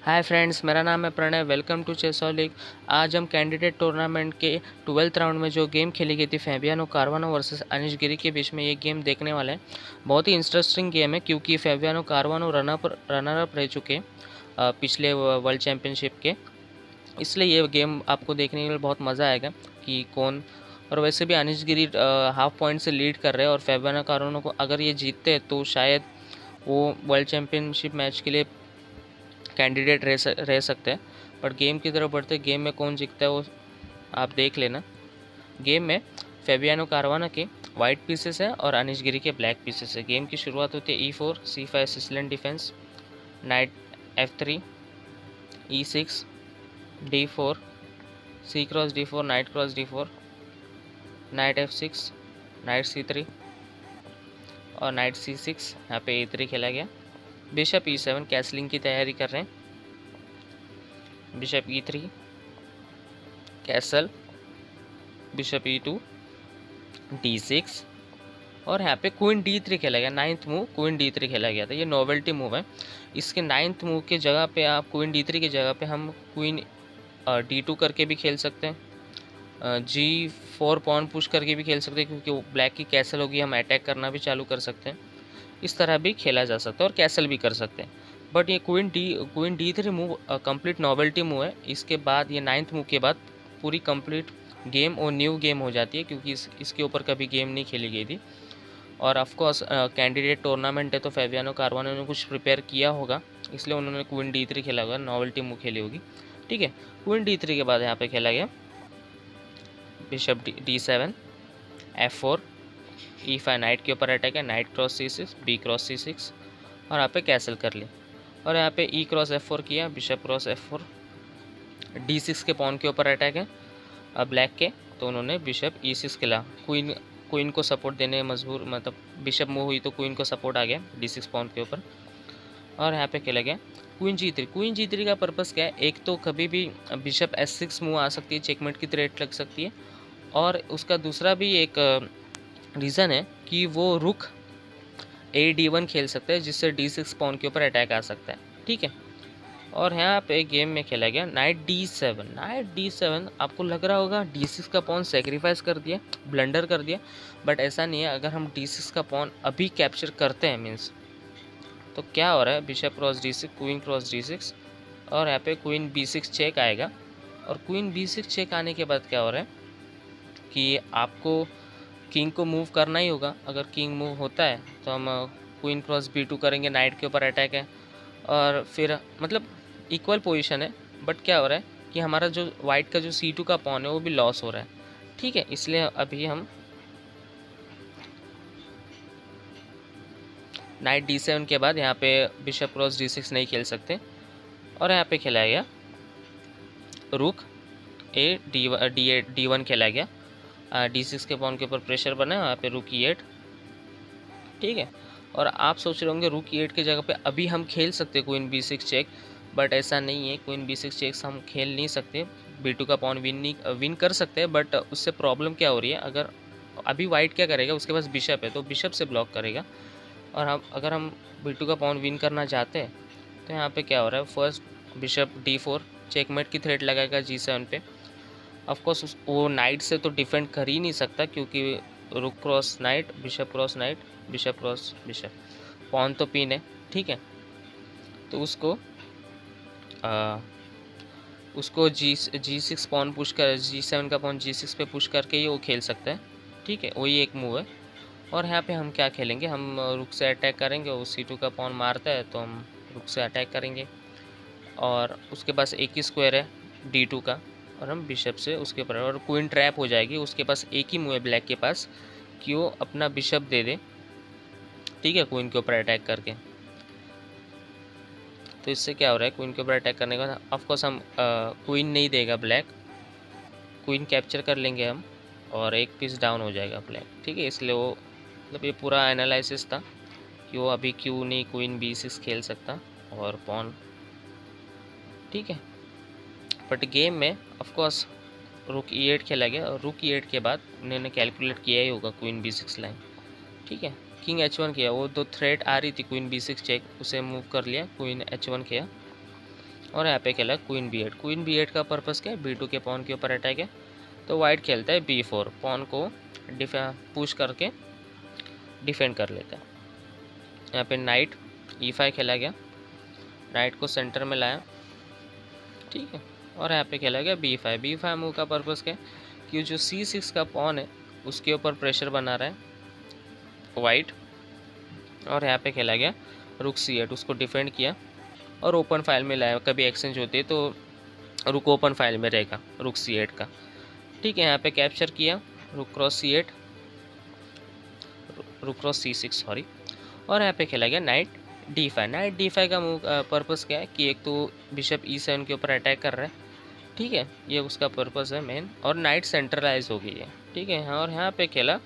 Hi friends, मेरा नाम है प्रणय। Welcome to चेसोलिक। आज हम कैंडिडेट टूर्नामेंट के 12th राउंड में जो गेम खेली गई थी फैबियानो कारवानो वर्सेस अनिश गिरी के बीच में, ये गेम देखने वाले हैं। बहुत ही इंटरेस्टिंग गेम है क्योंकि फैबियानो कारवानो रनर अप रह चुके पिछले वर्ल्ड चैम्पियनशिप के। इसलिए ये गेम आपको देखने के लिए बहुत मज़ा आएगा कि कौन। और वैसे भी अनिश गिरी हाफ पॉइंट से लीड कर रहे हैं और फैबियानो कारवानो को अगर ये जीतते हैं तो शायद वो वर्ल्ड चैम्पियनशिप मैच के लिए कैंडिडेट रह सकते हैं। बट गेम की तरफ बढ़ते, गेम में कौन जीतता है वो आप देख लेना। गेम में फेबियानो कारवाना के वाइट पीसेस हैं और अनिश गिरी के ब्लैक पीसेस है। गेम की शुरुआत होती है E4 C5 Sicilian defence, knight F3 E6 D4 C cross D4 knight cross D4 knight F6 knight C3 और नाइट C6। यहाँ पे A3 खेला गया। बिशप E7 कैसलिंग की तैयारी कर रहे हैं। Bishop E3 castle, bishop E2 D6 और यहाँ पे क्वीन D3 खेला गया। 9th मूव क्वीन D3 खेला गया था। ये नोवेल्टी मूव है। इसके 9th मूव के जगह पे आप क्वीन D3 की जगह पे हम क्वीन D2 करके भी खेल सकते हैं। G4 पॉन पुश करके भी खेल सकते हैं क्योंकि वो ब्लैक की कैसल होगी, हम अटैक करना भी चालू कर सकते हैं। इस तरह भी खेला जा सकता है और कैसल भी कर सकते हैं। बट ये queen D3 move complete novelty move है। इसके बाद ये 9th मूव के बाद पूरी कंप्लीट गेम और न्यू गेम हो जाती है क्योंकि इसके ऊपर कभी गेम नहीं खेली गई थी। और ऑफकोर्स कैंडिडेट टूर्नामेंट है तो फेबियानो कारवानो ने कुछ प्रिपेयर किया होगा, इसलिए उन्होंने क्वीन D3 खेला होगा, नॉवेल्टी मूव खेली होगी। ठीक है, क्वीन D3 के बाद यहाँ पे खेला गया bishop D7 F4 E5 night के ऊपर अटैक है, night cross C6 B cross C6 और यहाँ पे कैसल कर लिया। और यहाँ पे E क्रॉस F4 किया, बिशप क्रॉस F4 D6 के पॉन के ऊपर अटैक है ब्लैक के, तो उन्होंने बिशप E6 खेला। क्वीन को सपोर्ट देने मजबूर, मतलब बिशप मूव हुई तो क्वीन को सपोर्ट आ गया D6 पॉन के ऊपर। और यहाँ पे खेला गया क्वीन G3। क्वीन G3 का पर्पस क्या है? एक तो कभी भी बिशप S6 मूव आ सकती है, चेकमेट की थ्रेट लग सकती है। और उसका दूसरा भी एक रीज़न है कि वो रुक A-D1 खेल सकते हैं जिससे D6 पॉन के ऊपर अटैक आ सकता है। ठीक है, और यहाँ पे गेम में खेला गया नाइट D7। नाइट D7 आपको लग रहा होगा D6 का पॉन सेक्रीफाइस कर दिया, ब्लंडर कर दिया, बट ऐसा नहीं है। अगर हम D6 का पॉन अभी कैप्चर करते हैं मीन्स, तो क्या हो रहा है, bishop cross D6 queen cross D6 और यहाँ पे क्वीन B6 चेक आएगा। और क्वीन B6 चेक आने के बाद क्या हो रहा है कि आपको किंग को मूव करना ही होगा। अगर किंग मूव होता है तो हम क्वीन क्रॉस B2 करेंगे, नाइट के ऊपर अटैक है और फिर मतलब इक्वल पोजीशन है। बट क्या हो रहा है कि हमारा जो वाइट का जो C2 का पॉन है वो भी लॉस हो रहा है। ठीक है, इसलिए अभी हम नाइट D7 के बाद यहाँ पे बिशप क्रॉस D6 नहीं खेल सकते। और यहाँ पे खेला गया रुक D1 खेला गया। D6 के पॉन के ऊपर प्रेशर बना है, यहाँ पे रुक E8। ठीक है, और आप सोच रहे होंगे रुक E8 की जगह पे अभी हम खेल सकते हैं क्वीन B6 चेक, बट ऐसा नहीं है। क्वीन B6 चेक्स हम खेल नहीं सकते। B2 का पॉन विन कर सकते हैं, बट उससे प्रॉब्लम क्या हो रही है, अगर अभी वाइट क्या करेगा, उसके पास बिशप है तो बिशप से ब्लॉक करेगा। और अगर हम B2 का पॉन विन करना चाहते हैं तो यहाँ पे क्या हो रहा है, फर्स्ट बिशप D4 चेकमेट की थ्रेट लगाएगा G7 पे। ऑफकोर्स वो नाइट से तो डिफेंड कर ही नहीं सकता क्योंकि रुक cross knight, bishop cross knight, bishop cross bishop, pawn तो पिन है। ठीक है, तो उसको G6 पॉन पुश कर, G7 का पॉन G6 पे पुश करके ही वो खेल सकता है। ठीक है, वही एक मूव है। और यहाँ पे हम क्या खेलेंगे, हम रुक से अटैक करेंगे। वो C2 का पॉन मारता है तो हम रुक से अटैक करेंगे और उसके पास एक ही स्क्वायर है D2 का और हम बिशप से उसके ऊपर, और क्वीन ट्रैप हो जाएगी। उसके पास एक ही मूव है ब्लैक के पास कि वो अपना बिशप दे दे। ठीक है, क्वीन के ऊपर अटैक करके। तो इससे क्या हो रहा है, क्वीन के ऊपर अटैक करने का ऑफकोर्स हम क्वीन नहीं देगा ब्लैक, क्वीन कैप्चर कर लेंगे हम और एक पीस डाउन हो जाएगा ब्लैक। ठीक है, इसलिए वो मतलब ये पूरा एनालिसिस था कि वो अभी क्यों नहीं क्वीन B6 खेल सकता और पॉन। ठीक है, बट गेम में ऑफकोर्स रुक E8 खेला गया और रुक E8 के बाद उन्होंने कैलकुलेट किया ही होगा क्वीन B6 लाइन। ठीक है, किंग H1 किया, वो तो थ्रेट आ रही थी क्वीन B6 चेक, उसे मूव कर लिया, क्वीन H1 किया और यहाँ पे खेला क्वीन B8। क्वीन B8 का पर्पस क्या है, B2 के पॉन के ऊपर अटैक है, तो वाइट खेलता है B4, पॉन को पुश करके डिफेंड कर लेता है। यहाँ पे नाइट E5 खेला गया, नाइट को सेंटर में लाया, ठीक है। और यहाँ पे खेला गया B5। B5 मूव का पर्पस क्या है कि जो C6 का पॉन है उसके ऊपर प्रेशर बना रहा है वाइट। और यहाँ पे खेला गया रुक C8, उसको डिफेंड किया और ओपन फाइल में लाया। कभी एक्सचेंज होती है तो रुक ओपन फाइल में रहेगा रुक C8 का, ठीक है। यहाँ पे कैप्चर किया रुक क्रॉस C8, रुक क्रॉस C6 सॉरी। और यहाँ पे खेला गया नाइट D5। नाइट D5 का मूव पर्पस क्या है कि एक तो बिशप E7 के ऊपर अटैक कर रहा है, ठीक है, ये उसका पर्पस है मेन। और नाइट सेंट्रलाइज हो गई है, ठीक है। और यहाँ पे खेला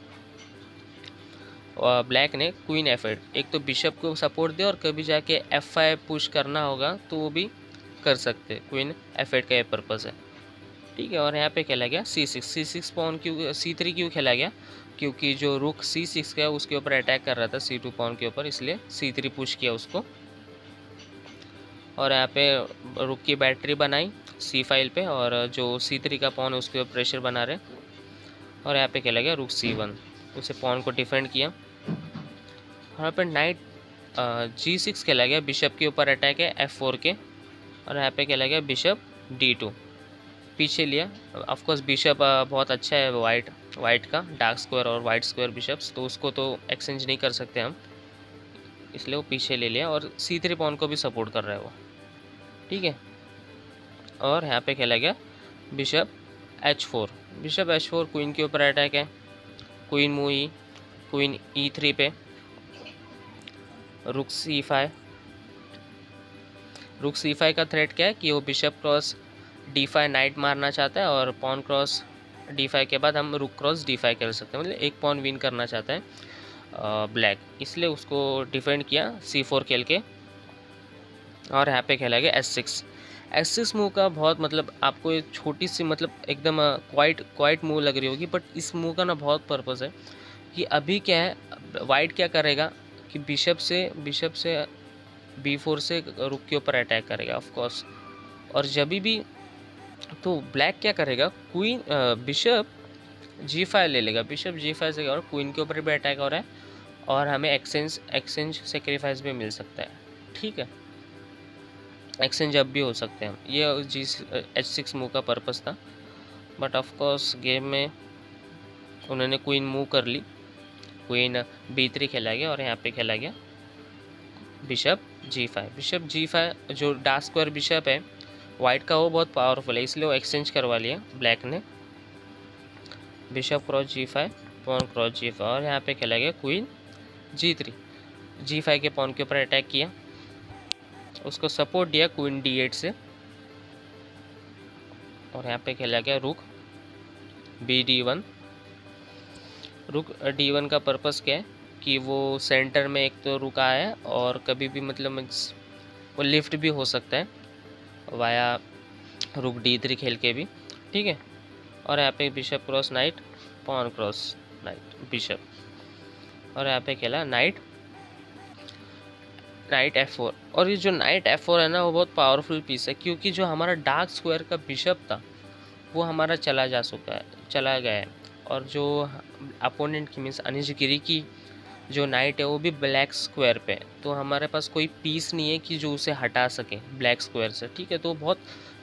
ब्लैक ने क्वीन F8। एक तो बिशप को सपोर्ट दिया और कभी जाके F5 पुश करना होगा तो वो भी कर सकते, क्वीन F8 का ये पर्पस है, ठीक है। और यहाँ पे खेला गया C6। C6 पॉन क्यों, C3 क्यों खेला गया, क्योंकि जो रुक C6 का उसके ऊपर अटैक कर रहा था C2 पॉन के ऊपर, इसलिए C3 पुश किया उसको। और यहाँ पे रुक की बैटरी बनाई C फाइल पे और जो C3 का पॉन है उसके ऊपर प्रेशर बना रहे। और यहाँ पे खेला गया रुक C1, उसे पॉन को डिफेंड किया। यहाँ पे नाइट G6 खेला गया, बिशप के ऊपर अटैक है F4 के। और यहाँ पे खेला गया बिशप D2, पीछे लिया। ऑफकोर्स बिशप बहुत अच्छा है वाइट का, डार्क स्क्वायर और वाइट स्क्वायर बिशप्स, तो उसको तो एक्सचेंज नहीं कर सकते हम, इसलिए वो पीछे ले लिया। और C3 पॉन को भी सपोर्ट कर रहा है वो, ठीक है। और यहाँ पे खेला गया bishop H4। Bishop H4 queen के ऊपर अटैक है, क्वीन मूव ई, क्वीन E3 पे, रुक C5। रुक C5 का थ्रेट क्या है कि वो बिशप क्रॉस D5 नाइट मारना चाहता है और पॉन क्रॉस D5 के बाद हम रुक क्रॉस D5 कर सकते हैं, मतलब एक पॉन विन करना चाहता है ब्लैक, इसलिए उसको डिफेंड किया C4 खेल के। और यहाँ पे खेला गया S6। S6 मूव का बहुत मतलब आपको एक छोटी सी मतलब एकदम क्वाइट मूव लग रही होगी, बट इस मूव का ना बहुत पर्पस है कि अभी क्या है, वाइट क्या करेगा कि बिशप से B4 से रुक के ऊपर अटैक करेगा ऑफ कोर्स। और जब भी तो ब्लैक क्या करेगा, क्वीन बिशप G5 ले लेगा, बिशप G5 से और क्वीन के ऊपर भी अटैक हो रहा है और हमें एक्सचेंज सेक्रीफाइस भी मिल सकता है, ठीक है। एक्सचेंज अब भी हो सकते हैं, ये H6 मूव का पर्पस था। बट ऑफ कोर्स गेम में उन्होंने क्वीन मूव कर ली, क्वीन B3 खेला गया और यहाँ पे खेला गया बिशप G5। बिशप G5 जो डार्क स्क्वायर बिशप है वाइट का वो बहुत पावरफुल है, इसलिए वो एक्सचेंज करवा लिया ब्लैक ने। Bishop cross G5, pawn cross G5। और यहाँ पे खेला गया क्वीन G3। G5 के पॉन के ऊपर अटैक किया, उसको सपोर्ट दिया क्वीन D8 से। और यहाँ पे खेला गया रुक BD1। रुक D1 का पर्पस क्या है कि वो सेंटर में एक तो रुका है और कभी भी मतलब वो लिफ्ट भी हो सकता है वाया रुक D3 खेल के भी, ठीक है। और यहाँ पे bishop cross knight, pawn cross knight bishop. और यहाँ पे खेला नाइट F4। और ये जो नाइट F4 है ना वो बहुत पावरफुल पीस है, क्योंकि जो हमारा डार्क स्क्वायर का बिशप था वो हमारा चला गया है। और जो अपोनेंट की मीन्स अनिश गिरी की जो नाइट है वो भी ब्लैक स्क्वायर पे, तो हमारे पास कोई पीस नहीं है कि जो उसे हटा सके ब्लैक स्क्वायर से, ठीक है। तो बहुत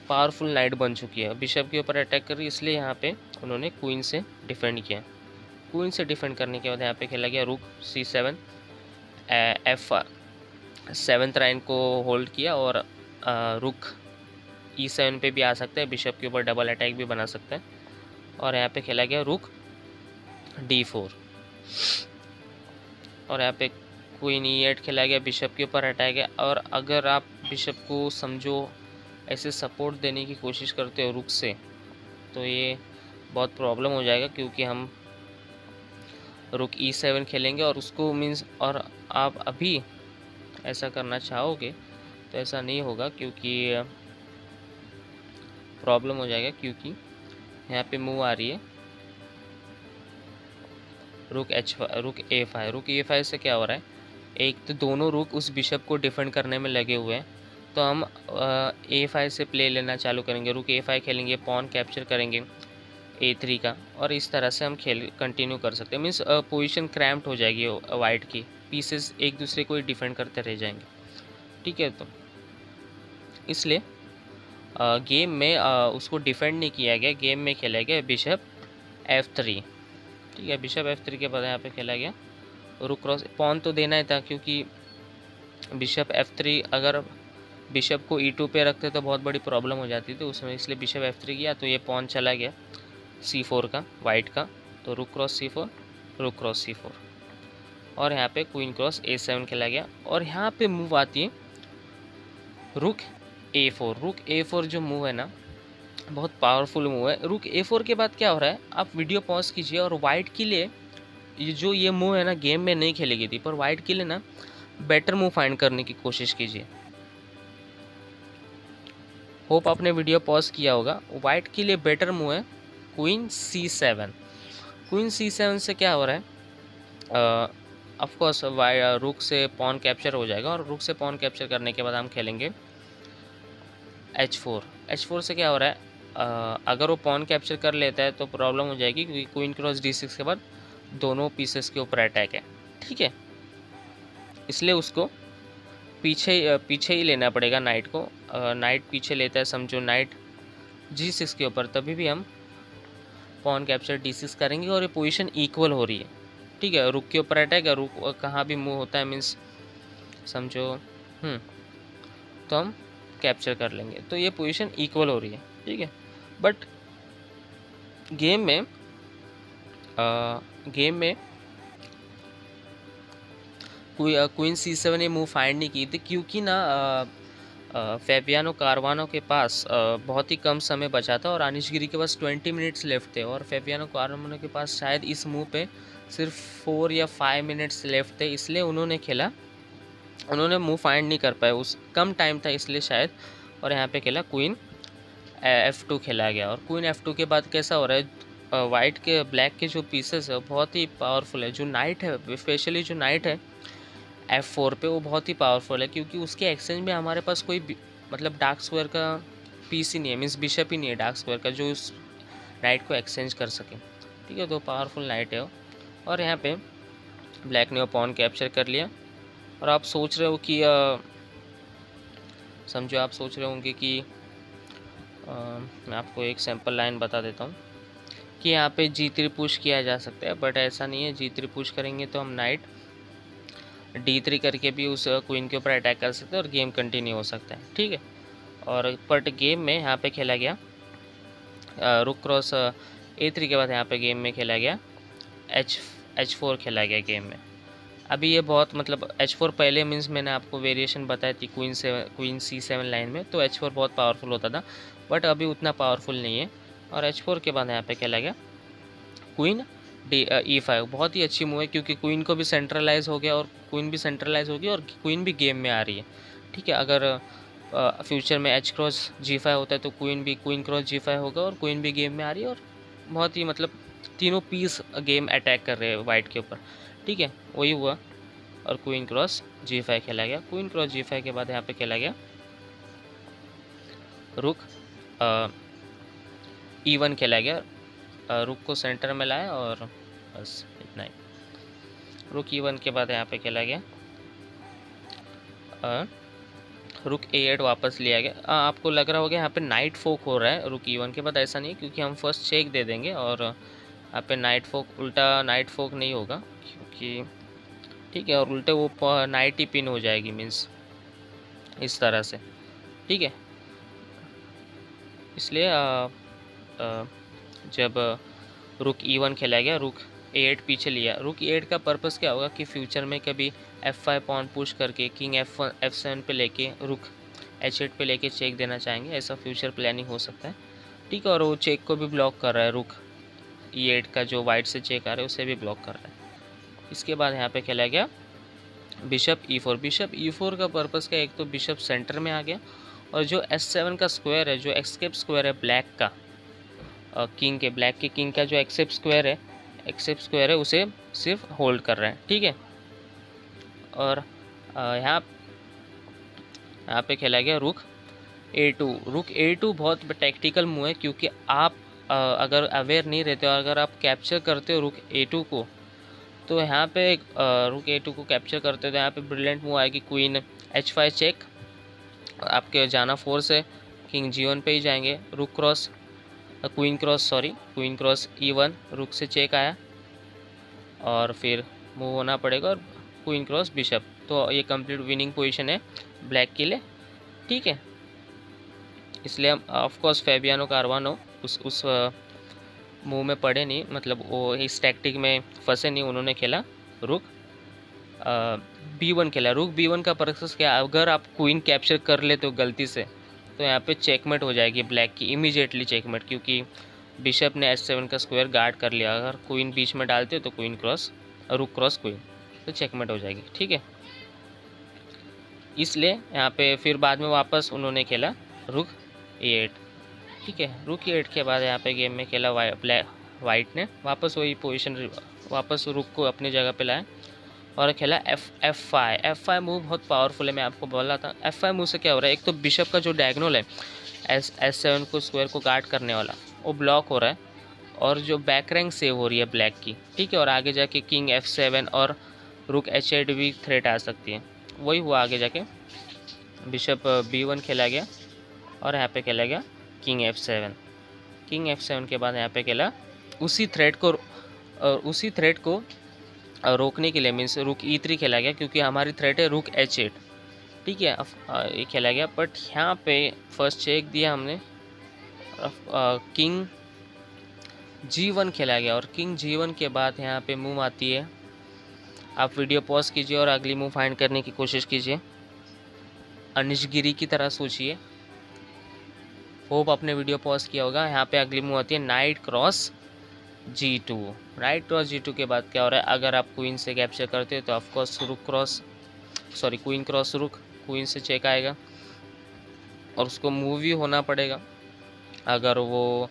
पावरफुल नाइट बन चुकी है, बिशप के ऊपर अटैक कर रही है, इसलिए यहाँ पे उन्होंने क्वीन से डिफेंड किया। क्वीन से डिफेंड करने के बाद यहाँ पे खेला गया रुक C7, F7 लाइन को होल्ड किया और रुक E7 पे भी आ सकता है, बिशप के ऊपर डबल अटैक भी बना सकता है। और यहाँ पे खेला गया रुक D4। और यहाँ पे क्वीन E8 खेला गया, बिशप के ऊपर अटैक है। और अगर आप बिशप को समझो ऐसे सपोर्ट देने की कोशिश करते हो रुक से, तो ये बहुत प्रॉब्लम हो जाएगा, क्योंकि हम रुक E7 खेलेंगे और उसको मीन्स, और आप अभी ऐसा करना चाहोगे तो ऐसा नहीं होगा, क्योंकि प्रॉब्लम हो जाएगा। क्योंकि यहाँ पे मूव आ रही है रुक A5। रुक A5 से क्या हो रहा है, एक तो दोनों रुक उस बिशप को डिफेंड करने में लगे हुए हैं, तो हम A5 से प्ले लेना चालू करेंगे, रुक A5 खेलेंगे, पॉन कैप्चर करेंगे A3 का, और इस तरह से हम खेल कंटिन्यू कर सकते हैं। मीन्स पोजीशन क्रैम्प्ड हो जाएगी वाइट की, पीसेस एक दूसरे को ही डिफेंड करते रह जाएंगे। ठीक है, तो इसलिए गेम में उसको डिफेंड नहीं किया गया, गेम में खेला गया बिशप F3। ठीक है, बिशप F3 के बाद यहाँ पे खेला गया रुक क्रॉस, पॉन तो देना ही था क्योंकि बिशप F3 अगर बिशप को E2 पे रखते तो बहुत बड़ी प्रॉब्लम हो जाती थी उसमें, इसलिए बिशप F3 किया तो ये पॉन चला गया C4 का, वाइट का, तो रुक क्रॉस C4, रुक क्रॉस C4, और यहाँ पे क्वीन क्रॉस A7 खेला गया। और यहाँ पे मूव आती है रुक A4। रुक A4 जो मूव है ना, बहुत पावरफुल मूव है। रुक A4 के बाद क्या हो रहा है, आप वीडियो पॉज कीजिए, और वाइट के लिए ये मूव है ना, गेम में नहीं खेली गई थी, पर वाइट के लिए ना बेटर मूव फाइंड करने की कोशिश कीजिए। होप आपने वीडियो पॉज किया होगा। वाइट के लिए बेटर मूव है क्वीन C7। क्वीन C7 से क्या हो रहा है, ऑफ कोर्स रुक से पॉन कैप्चर हो जाएगा, और रुक से पॉन कैप्चर करने के बाद हम खेलेंगे H4। H4 से क्या हो रहा है, अगर वो पॉन कैप्चर कर लेता है तो प्रॉब्लम हो जाएगी, क्योंकि क्वीन क्रॉस D6 के बाद दोनों पीसेस के ऊपर अटैक है। ठीक है, इसलिए उसको पीछे ही लेना पड़ेगा नाइट को। नाइट पीछे लेता है, समझो नाइट G6 के ऊपर, तभी भी हम पॉन कैप्चर D6 करेंगे, और ये पोजीशन इक्वल हो रही है। ठीक है, रुक के ऊपर अटैक है, रुक कहाँ भी मूव होता है मीन्स समझो, तो हम कैप्चर कर लेंगे, तो ये पोजीशन इक्वल हो रही है। ठीक है, बट गेम में क्वीन C7 ने मूव फाइंड नहीं की थी, क्योंकि ना फैबियानो कारुआनो के पास बहुत ही कम समय बचा था, और अनिश गिरी के पास 20 मिनट्स लेफ्ट थे, और फैबियानो कारुआनो के पास शायद इस मूव पे सिर्फ 4 या 5 मिनट्स लेफ्ट थे, इसलिए उन्होंने मूव फाइंड नहीं कर पाए, उस कम टाइम था इसलिए शायद। और यहाँ पे खेला क्वीन F2 खेला गया, और क्वीन F2 के बाद कैसा हो रहा है, वाइट के ब्लैक के जो पीसेस है बहुत ही पावरफुल है। जो नाइट है, स्पेशली जो नाइट है F4 पे, वो बहुत ही पावरफुल है, क्योंकि उसके एक्सचेंज में हमारे पास कोई मतलब डार्क स्क्वायर का पीस ही नहीं है, मीन्स बिशप ही नहीं है डार्क स्क्वायर का जो उस नाइट को एक्सचेंज कर सके। ठीक है, तो पावरफुल नाइट है वो। और यहाँ पे ब्लैक ने वो पॉन कैप्चर कर लिया, और आप सोच रहे हो कि समझो आप सोच रहे होंगे कि मैं आपको एक सैम्पल लाइन बता देता हूँ कि यहाँ पे G3 पुश किया जा सकता है, बट ऐसा नहीं है। G3 पुश करेंगे तो हम नाइट D3 करके भी उस क्वीन के ऊपर अटैक कर सकते हैं, और गेम कंटिन्यू हो सकता है। ठीक है, और बट गेम में यहाँ पे खेला गया रुक क्रॉस A3 के बाद यहाँ पे गेम में खेला गया H4 खेला गया गेम में। अभी ये बहुत मतलब H4 पहले मीन्स मैंने आपको वेरिएशन बताई थी क्वीन C7 लाइन में, तो H4 बहुत पावरफुल होता था, बट अभी उतना पावरफुल नहीं है। और H4 के बाद यहाँ पे खेला गया क्वीन E5। बहुत ही अच्छी मूव है, क्योंकि क्वीन को भी सेंट्रलाइज हो गया, और क्वीन भी सेंट्रलाइज होगी, और क्वीन भी गेम में आ रही है। ठीक है, अगर फ्यूचर में H क्रॉस G5 होता है तो क्वीन क्रॉस G5 होगा, और क्वीन भी गेम में आ रही है, और बहुत ही मतलब तीनों पीस गेम अटैक कर रहे हैं वाइट के ऊपर। ठीक है, वही हुआ, और क्वीन क्रॉस G5 खेला गया। क्वीन क्रॉस G5 के बाद यहाँ पे खेला गया रुक E1 खेला गया। रुक को सेंटर में लाया, और बस इतना ही। रुक E1 के बाद यहाँ पे खेला गया रुक A8 वापस लिया गया। आपको लग रहा होगा यहाँ पे नाइट फोक हो रहा है रुक E1 के बाद, ऐसा नहीं है, क्योंकि हम फर्स्ट चेक दे देंगे, और यहाँ पे नाइट फोक, उल्टा नाइट फोक नहीं होगा, क्योंकि ठीक है, और उल्टे वो नाइट ही पिन हो जाएगी, मीन्स इस तरह से। ठीक है, इसलिए जब रुक E1 खेला गया, रुक A8 पीछे लिया। रुक A8 का पर्पस क्या होगा कि फ्यूचर में कभी F5 पॉन पुश करके किंग F7 पे लेके रुक H8 पे लेके चेक देना चाहेंगे, ऐसा फ्यूचर प्लानिंग हो सकता है। ठीक है, और वो चेक को भी ब्लॉक कर रहा है, रुक E8 का जो वाइट से चेक आ रहा है उसे भी ब्लॉक कर रहा है। इसके बाद यहाँ पे खेला गया बिशप E4। बिशप E4 का पर्पस क्या है, एक तो बिशप सेंटर में आ गया, और जो S7 का स्क्वायर है, जो एस्केप स्क्वायर है ब्लैक का, ब्लैक के किंग का जो एक्सेप्ट स्क्वायर है उसे सिर्फ होल्ड कर रहा है। ठीक है, और यहाँ यहाँ पे खेला गया रुक A2। रुक A2 बहुत टैक्टिकल मूव है, क्योंकि आप अगर अवेयर नहीं रहते हो, अगर आप कैप्चर करते हो रुक A2 को, तो यहाँ पे रुक A2 को कैप्चर करते हो तो यहाँ पे ब्रिलियंट मूव आएगी क्वीन H5 चेक। आपके जाना फोर्स है, किंग G1 पे ही जाएंगे। रुक क्रॉस क्वीन क्रॉस E1, रुक से चेक आया और फिर मूव होना पड़ेगा, और क्वीन क्रॉस बिशप। तो ये कंप्लीट विनिंग पोजीशन है ब्लैक के लिए, ठीक है। इसलिए हम ऑफकोर्स फैबियानो कारवानो उस मूव में पड़े नहीं, मतलब वो इस टैक्टिक में फंसे नहीं, उन्होंने खेला रुक B1 खेला। रुक B1 का पर्पस क्या, अगर आप क्वीन कैप्चर कर लेते हो गलती से, तो यहाँ पे चेकमेट हो जाएगी ब्लैक की, इमीडिएटली चेकमेट, क्योंकि बिशप ने H7 का स्क्वायर गार्ड कर लिया। अगर क्वीन बीच में डालते हो तो क्वीन क्रॉस रुक क्रॉस क्वीन, तो चेकमेट हो जाएगी, ठीक है। इसलिए यहाँ पे फिर बाद में वापस उन्होंने खेला रुक E8, ठीक है। रुक E8 के बाद यहाँ पे गेम में खेला वाइट ने वापस वही पोजीशन, वापस रुक को अपनी जगह पे लाया और खेला F5 मूव बहुत पावरफुल है, मैं आपको बोला था। F5 मूव से क्या हो रहा है, एक तो बिशप का जो डायगोनल है S7 को स्क्वायर को गार्ड करने वाला, वो ब्लॉक हो रहा है, और जो बैक रैंक सेव हो रही है ब्लैक की, ठीक है। और आगे जाके किंग F7 और रुक H8 भी थ्रेट आ सकती है। वही हुआ आगे जाके, बिशप B1 खेला गया और यहाँ पे खेला गया किंग F7 के बाद यहाँ पे खेला उसी थ्रेट को रोकने के लिए, मीन्स रुक E3 खेला गया, क्योंकि हमारी थ्रेट है रुक H8, ठीक है। ये खेला गया, बट यहाँ पे फर्स्ट चेक दिया हमने, किंग G1 खेला गया, और किंग G1 के बाद यहाँ पे मूव आती है। आप वीडियो पॉज कीजिए और अगली मूव फाइंड करने की कोशिश कीजिए, अनिश गिरी की तरह सोचिए। होप आपने वीडियो पॉज किया होगा। यहाँ पे अगली मूव आती है नाइट क्रॉस G2 के बाद क्या हो रहा है, अगर आप क्वीन से कैप्चर करते हो तो ऑफकोर्स क्वीन क्रॉस रुक, क्वीन से चेक आएगा और उसको मूव ही होना पड़ेगा। अगर वो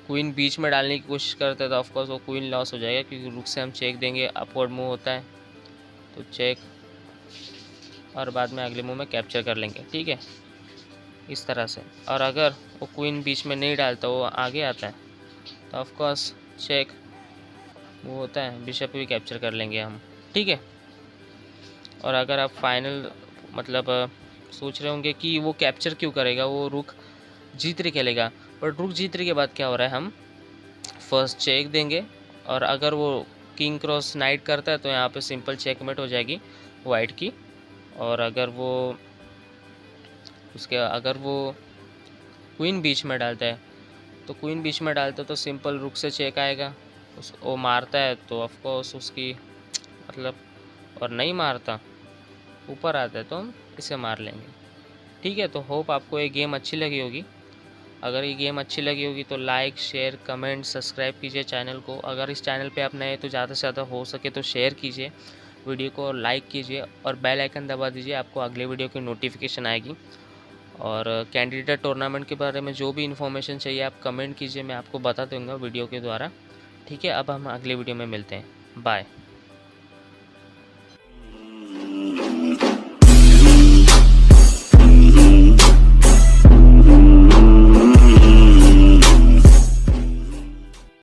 क्वीन बीच में डालने की कोशिश करते हैं तो ऑफकोर्स वो क्वीन लॉस हो जाएगा, क्योंकि रुक से हम चेक देंगे, अपवर्ड मूव होता है तो चेक, और बाद में अगले मूव में कैप्चर कर लेंगे, ठीक है, इस तरह से। और अगर वो क्वीन बीच में नहीं डालता, वो आगे आता है, तो ऑफकोर्स चेक वो होता है, बिशप भी कैप्चर कर लेंगे हम, ठीक है। और अगर आप फाइनल मतलब सोच रहे होंगे कि वो कैप्चर क्यों करेगा, वो रुक G3 खेलेगा, बट रुक G3 के बाद क्या हो रहा है, हम फर्स्ट चेक देंगे, और अगर वो किंग क्रॉस नाइट करता है तो यहाँ पे सिंपल चेकमेट हो जाएगी वाइट की। और अगर वो क्वीन बीच में डालता है तो सिंपल रुक से चेक आएगा, वो मारता है तो ऑफकोर्स उसकी मतलब, और नहीं मारता ऊपर आता है तो हम इसे मार लेंगे, ठीक है। तो होप आपको ये गेम अच्छी लगी होगी। अगर ये गेम अच्छी लगी होगी तो लाइक शेयर कमेंट सब्सक्राइब कीजिए चैनल को। अगर इस चैनल पे आप नए हैं तो ज़्यादा से ज़्यादा हो सके तो शेयर कीजिए वीडियो को, लाइक कीजिए और बेल आइकन दबा दीजिए, आपको अगले वीडियो की नोटिफिकेशन आएगी। और कैंडिडेट टूर्नामेंट के बारे में जो भी इन्फॉर्मेशन चाहिए आप कमेंट कीजिए, मैं आपको बता दूंगा वीडियो के द्वारा, ठीक है। अब हम अगले वीडियो में मिलते हैं, बाय।